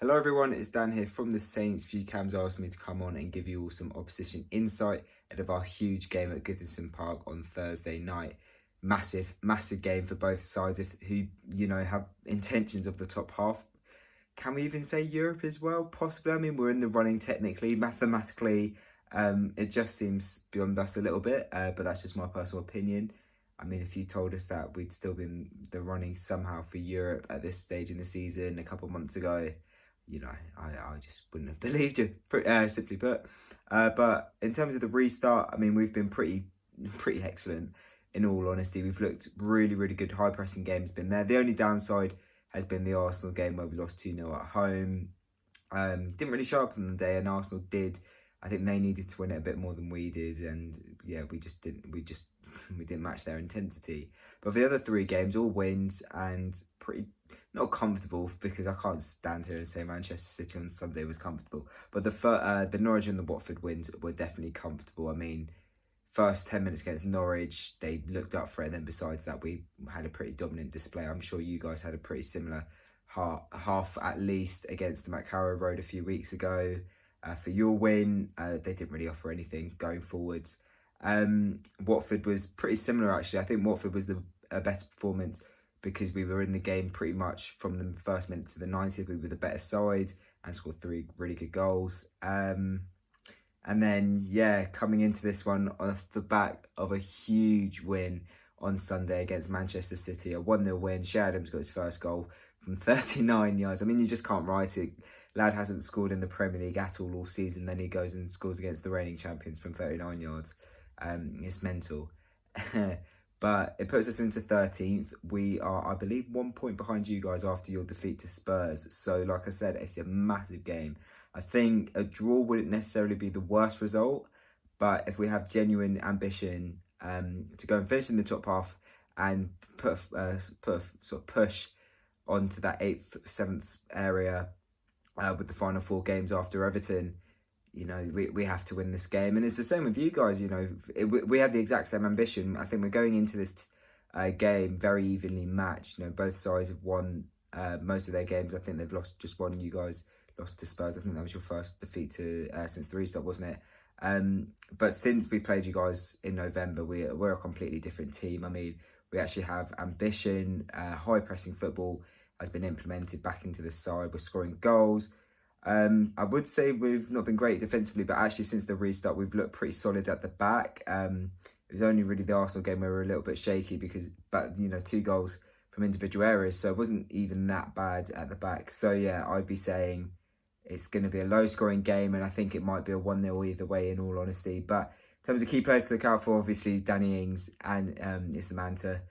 Hello everyone, it's Dan here from the Saints. Few Cams asked me to come on and give you all some opposition insight ahead of our huge game at Goodison Park on Thursday night. Massive game for both sides who have intentions of the top half. Can we even say Europe as well? Possibly. I mean, we're in the running technically, mathematically. It just seems beyond us a little bit, but that's just my personal opinion. I mean, if you told us that we'd still be in the running somehow for Europe at this stage in the season a couple of months ago, I just wouldn't have believed you, simply put. But in terms of the restart, I mean, we've been pretty excellent, in all honesty. We've looked really good. High pressing game's been there. The only downside has been the Arsenal game where we lost 2-0 at home. Didn't really show up on the day, and Arsenal did. I think they needed to win it a bit more than we did, and yeah, we didn't match their intensity. But for the other three games, all wins and pretty not comfortable, because I can't stand here and say Manchester City on Sunday was comfortable. But the Norwich and the Watford wins were definitely comfortable. I mean, first 10 minutes against Norwich, they looked up for it, and then besides that, we had a pretty dominant display. I'm sure you guys had a pretty similar half at least against the McCarrow Road a few weeks ago. For your win, they didn't really offer anything going forwards. Watford was pretty similar, actually. I think Watford was a better performance because we were in the game pretty much from the first minute to the 90th. We were the better side and scored 3 really good goals. And then, yeah, coming into this one off the back of a huge win on Sunday against Manchester City, a 1-0 win. Shea Adams got his first goal from 39 yards. I mean, you just can't write it. Lad hasn't scored in the Premier League at all season. Then he goes and scores against the reigning champions from 39 yards. It's mental. But it puts us into 13th. We are, I believe, 1 point behind you guys after your defeat to Spurs. So, like I said, it's a massive game. I think a draw wouldn't necessarily be the worst result. But if we have genuine ambition to go and finish in the top half and put sort of push onto that 8th, 7th area, with the final 4 games after Everton, we have to win this game. And it's the same with you guys. We had the exact same ambition. I think we're going into this game very evenly matched. Both sides have won most of their games. I think they've lost just one. You guys lost to Spurs. I think that was your first defeat since the restart, wasn't it? But since we played you guys in November, we're a completely different team. I mean, we actually have ambition. High pressing football has been implemented back into the side. We're scoring goals. I would say we've not been great defensively, but actually since the restart, we've looked pretty solid at the back. It was only really the Arsenal game where we were a little bit shaky but 2 goals from individual areas, so it wasn't even that bad at the back. So yeah, I'd be saying it's going to be a low-scoring game, and I think it might be a 1-0 either way, in all honesty. But in terms of key players to look out for, obviously Danny Ings and is the man to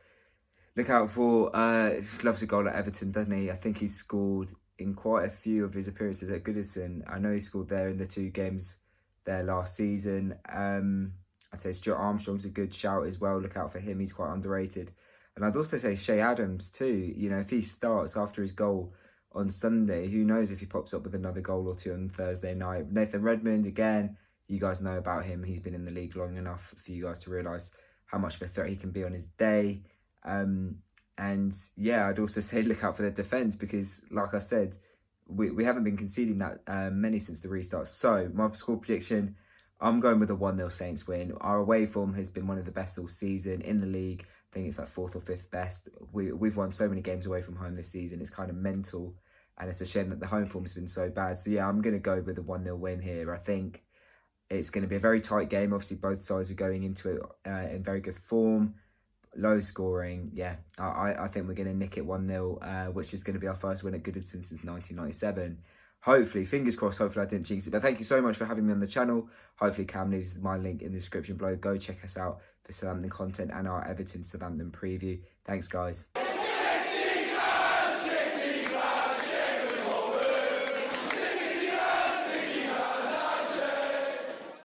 look out for. He loves a goal at Everton, doesn't he? I think he's scored in quite a few of his appearances at Goodison. I know he scored there in the 2 games there last season. I'd say Stuart Armstrong's a good shout as well. Look out for him. He's quite underrated. And I'd also say Shea Adams too. If he starts after his goal on Sunday, who knows if he pops up with another goal or 2 on Thursday night. Nathan Redmond, again, you guys know about him. He's been in the league long enough for you guys to realise how much of a threat he can be on his day. And yeah, I'd also say look out for their defence, because like I said, we haven't been conceding that many since the restart. So my score prediction, I'm going with a 1-0 Saints win. Our away form has been one of the best all season in the league. I think it's like 4th or 5th best. We've won so many games away from home this season. It's kind of mental, and it's a shame that the home form has been so bad. So yeah, I'm going to go with a 1-0 win here. I think it's going to be a very tight game. Obviously, both sides are going into it in very good form. Low scoring, yeah. I think we're going to nick it 1-0, which is going to be our first win at Goodison since 1997. Hopefully, fingers crossed, hopefully I didn't jinx it. But thank you so much for having me on the channel. Hopefully Cam leaves my link in the description below. Go check us out for Southampton content and our Everton Southampton preview. Thanks, guys.